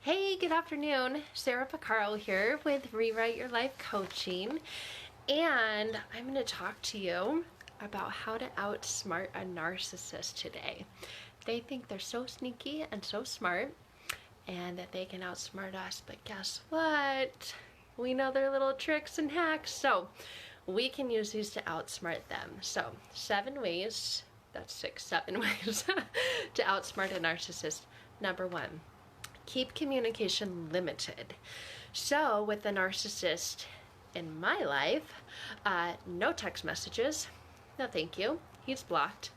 Hey, good afternoon. Sarah Picaro here with Rewrite Your Life Coaching, and I'm going to talk to you about how to outsmart a narcissist today. They think they're so sneaky and so smart and that they can outsmart us, but guess what? We know their little tricks and hacks, so we can use these to outsmart them. So 7 ways, that's 7 ways to outsmart a narcissist. Number 1. Keep communication limited. So with the narcissist in my life, no text messages, no thank you, he's blocked.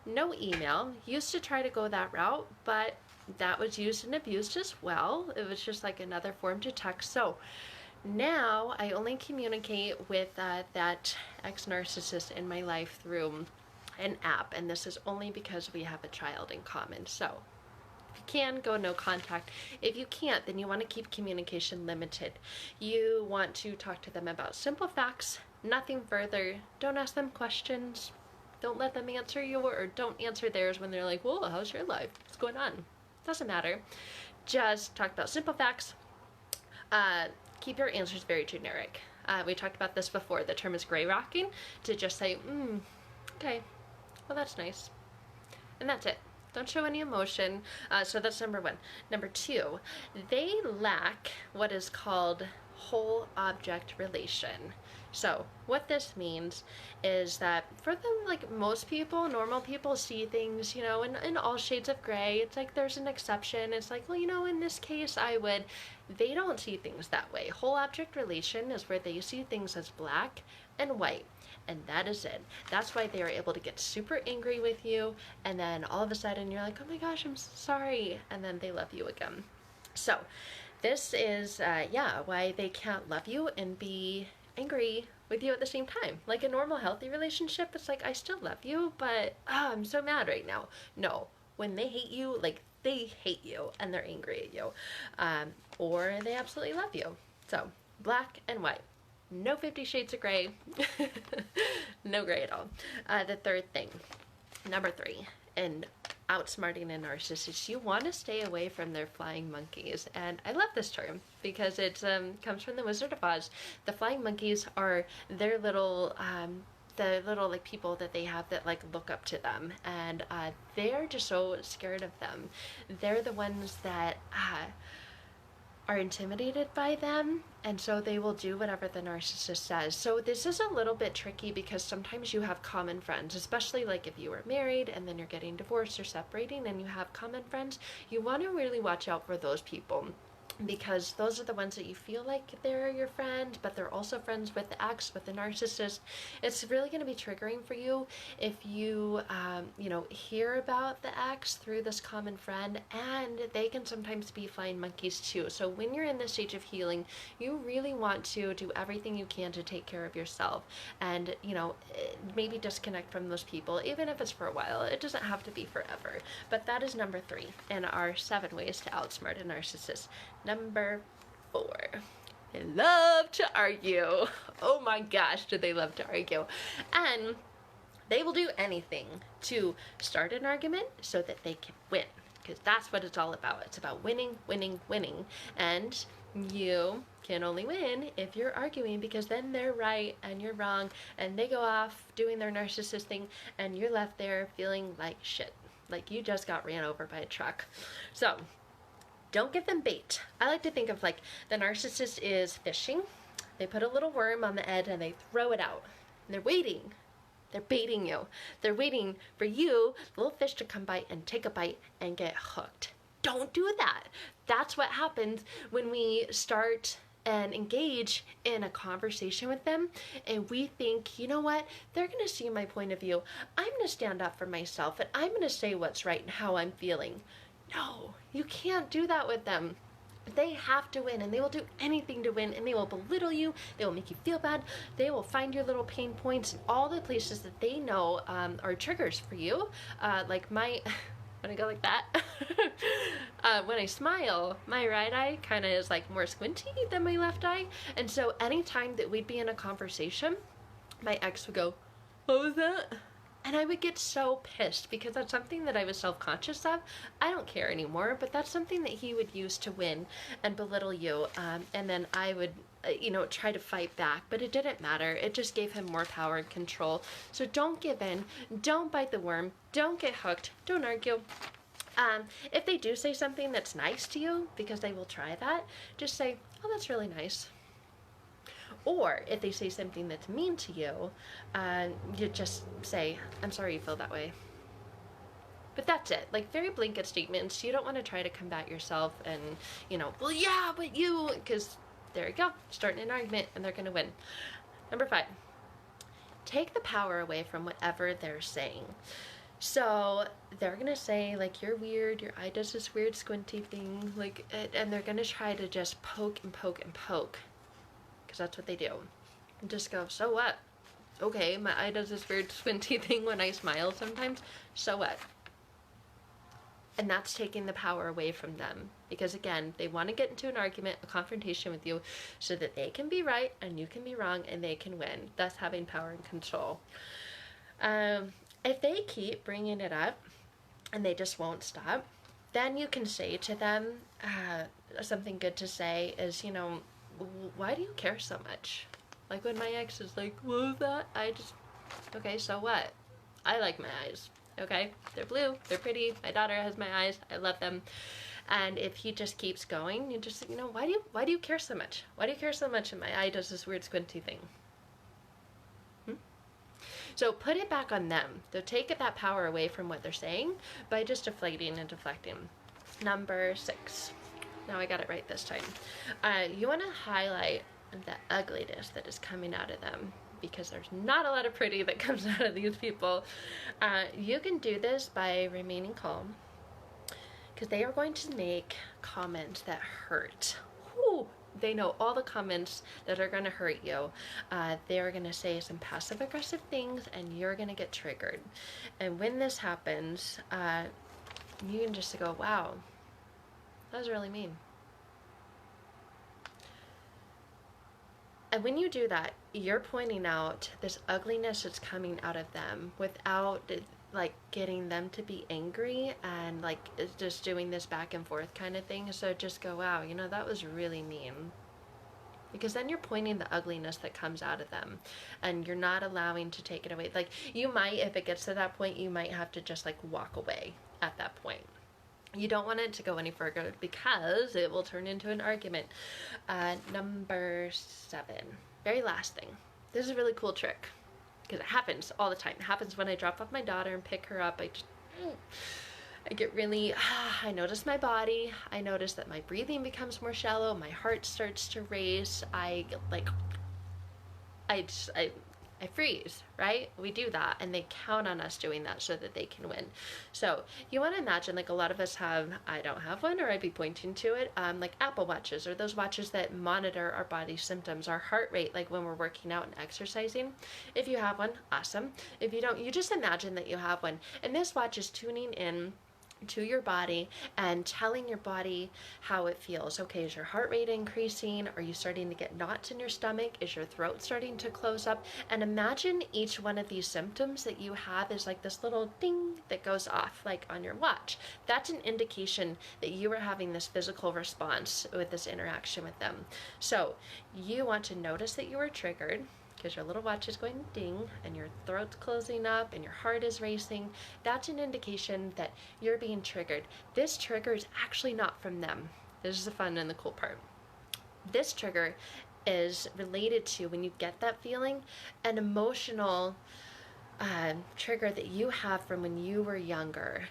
No email, used to try to go that route, but that was used and abused as well. It was just like another form to text. So now I only communicate with that ex-narcissist in my life through an app, and this is only because we have a child in common. So can go no contact. If you can't, then you want to keep communication limited. You want to talk to them about simple facts, nothing further. Don't ask them questions. Don't let them answer you, or don't answer theirs when they're like, whoa, how's your life? What's going on? Doesn't matter. Just talk about simple facts. Keep your answers very generic. We talked about this before. The term is gray rocking, to just say, okay, well, that's nice. And that's it. Don't show any emotion. So that's number 1. Number 2, they lack what is called whole object relation. So what this means is that for them, like most people, normal people see things, you know, in all shades of gray. It's like there's an exception. It's like, well, you know, in this case I would. They don't see things that way. Whole object relation is where they see things as black and white. And that is it. That's why they are able to get super angry with you, and then all of a sudden you're like, oh my gosh, I'm so sorry, and then they love you again. So this is why they can't love you and be angry with you at the same time. Like a normal healthy relationship, it's like, I still love you, but I'm so mad right now. No, when they hate you, like they hate you and they're angry at you, or they absolutely love you. So black and white. No 50 Shades of Gray. No gray at all. The third thing, number 3, in outsmarting a narcissist, you want to stay away from their flying monkeys. And I love this term because it comes from the Wizard of Oz. The flying monkeys are their little the little like people that they have that like look up to them, and they're just so scared of them. They're the ones that are intimidated by them, and so they will do whatever the narcissist says. So this is a little bit tricky because sometimes you have common friends, especially like if you were married and then you're getting divorced or separating and you have common friends. You want to really watch out for those people, because those are the ones that you feel like they're your friend, but they're also friends with the ex, with the narcissist. It's really going to be triggering for you if you, hear about the ex through this common friend, and they can sometimes be flying monkeys too. So when you're in this stage of healing, you really want to do everything you can to take care of yourself and, maybe disconnect from those people, even if it's for a while. It doesn't have to be forever. But that is number 3 in our 7 ways to outsmart a narcissist. Number 4, they love to argue. Oh my gosh, do they love to argue. And they will do anything to start an argument so that they can win, because that's what it's all about. It's about winning, winning, winning. And you can only win if you're arguing, because then they're right and you're wrong, and they go off doing their narcissist thing, and you're left there feeling like shit, like you just got ran over by a truck. So don't give them bait. I like to think of like the narcissist is fishing. They put a little worm on the end and they throw it out. And they're waiting. They're baiting you. They're waiting for you, the little fish, to come by and take a bite and get hooked. Don't do that. That's what happens when we start and engage in a conversation with them and we think, you know what, they're going to see my point of view. I'm going to stand up for myself and I'm going to say what's right and how I'm feeling. No, you can't do that with them. They have to win, and they will do anything to win, and they will belittle you. They will make you feel bad. They will find your little pain points and all the places that they know are triggers for you. Like when I go like that, when I smile, my right eye kind of is like more squinty than my left eye. And so anytime that we'd be in a conversation, my ex would go, what was that? And I would get so pissed because that's something that I was self-conscious of. I don't care anymore, but that's something that he would use to win and belittle you. And then I would, try to fight back, but it didn't matter. It just gave him more power and control. So don't give in. Don't bite the worm. Don't get hooked. Don't argue. If they do say something that's nice to you, because they will try that, just say, oh, that's really nice. Or if they say something that's mean to you, you just say, I'm sorry you feel that way. But that's it. Like, very blanket statements. You don't want to try to combat yourself and, well, yeah, but you, because there you go, starting an argument and they're going to win. Number 5, take the power away from whatever they're saying. So they're going to say, like, you're weird, your eye does this weird squinty thing, like, and they're going to try to just poke and poke and poke. Because that's what they do. And just go, so what? Okay, my eye does this weird squinty thing when I smile sometimes. So what? And that's taking the power away from them. Because again, they want to get into an argument, a confrontation with you, so that they can be right and you can be wrong and they can win. Thus having power and control. If they keep bringing it up and they just won't stop, then you can say to them, something good to say is, why do you care so much? Like when my ex is like, what was that? Okay, so what? I like my eyes, okay? They're blue, they're pretty, my daughter has my eyes, I love them. And if he just keeps going, you just, why do you care so much? Why do you care so much? And my eye does this weird squinty thing. So put it back on them. So take that power away from what they're saying by just deflating and deflecting. Number 6. Now I got it right this time. You want to highlight the ugliness that is coming out of them, because there's not a lot of pretty that comes out of these people. You can do this by remaining calm, because they are going to make comments that hurt. Whew. They know all the comments that are going to hurt you. They're going to say some passive aggressive things and you're going to get triggered. And when this happens, you can just go, wow, that was really mean. And when you do that, you're pointing out this ugliness that's coming out of them without like getting them to be angry and like just doing this back and forth kind of thing. So just go, wow, that was really mean. Because then you're pointing the ugliness that comes out of them and you're not allowing to take it away. Like you might, if it gets to that point, you might have to just like walk away at that point. You don't want it to go any further because it will turn into an argument. Number 7, very last thing. This is a really cool trick because it happens all the time. It happens when I drop off my daughter and pick her up. I get really, I notice my body. I notice that my breathing becomes more shallow. My heart starts to race. I freeze, right? We do that and they count on us doing that so that they can win. So you want to imagine, like a lot of us have, I don't have one, or I'd be pointing to it, like Apple Watches or those watches that monitor our body symptoms, our heart rate, like when we're working out and exercising. If you have one, awesome. If you don't, you just imagine that you have one. And this watch is tuning in to your body and telling your body how it feels. Okay, is your heart rate increasing? Are you starting to get knots in your stomach? Is your throat starting to close up? And imagine each one of these symptoms that you have is like this little ding that goes off like on your watch. That's an indication that you are having this physical response with this interaction with them. So you want to notice that you are triggered, because your little watch is going ding and your throat's closing up and your heart is racing. That's an indication that you're being triggered. This trigger is actually not from them. This is the fun and the cool part. This trigger is related to, when you get that feeling, an emotional trigger that you have from when you were younger.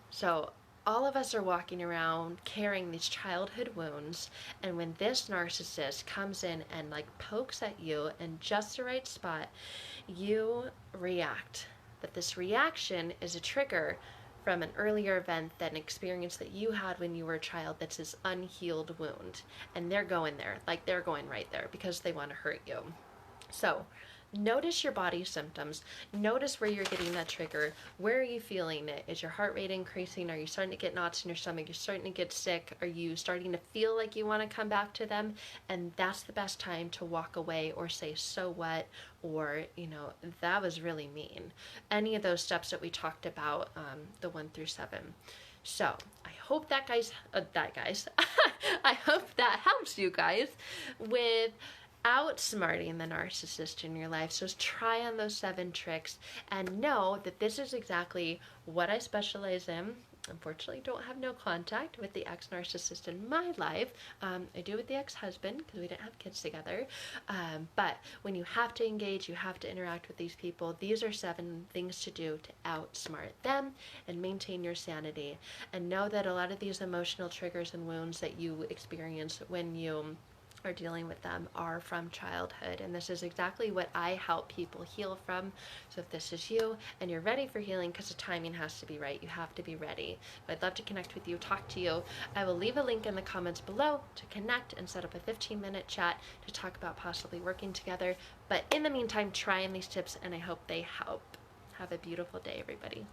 So all of us are walking around carrying these childhood wounds, and when this narcissist comes in and like pokes at you in just the right spot, you react. But this reaction is a trigger from an earlier event, that an experience that you had when you were a child, that's this unhealed wound. And they're going there, like they're going right there because they want to hurt you. So Notice your body symptoms. Notice where you're getting that trigger. Where are you feeling it? Is your heart rate increasing? Are you starting to get knots in your stomach? You're starting to get sick? Are you starting to feel like you want to come back to them? And that's the best time to walk away or say, so what? Or, that was really mean. Any of those steps that we talked about, the 1 through 7. So I hope that I hope that helps you guys with outsmarting the narcissist in your life. So try on those 7 tricks and know that this is exactly what I specialize in. Unfortunately, don't have no contact with the ex-narcissist in my life. I do with the ex-husband because we didn't have kids together. But when you have to engage, you have to interact with these people. These are 7 things to do to outsmart them and maintain your sanity. And know that a lot of these emotional triggers and wounds that you experience when you are dealing with them are from childhood, and this is exactly what I help people heal from. So if this is you and you're ready for healing, because the timing has to be right, you have to be ready. I'd love to connect with you, talk to you. I will leave a link in the comments below to connect and set up a 15-minute chat to talk about possibly working together. But in the meantime, try in these tips and I hope they help. Have a beautiful day, everybody.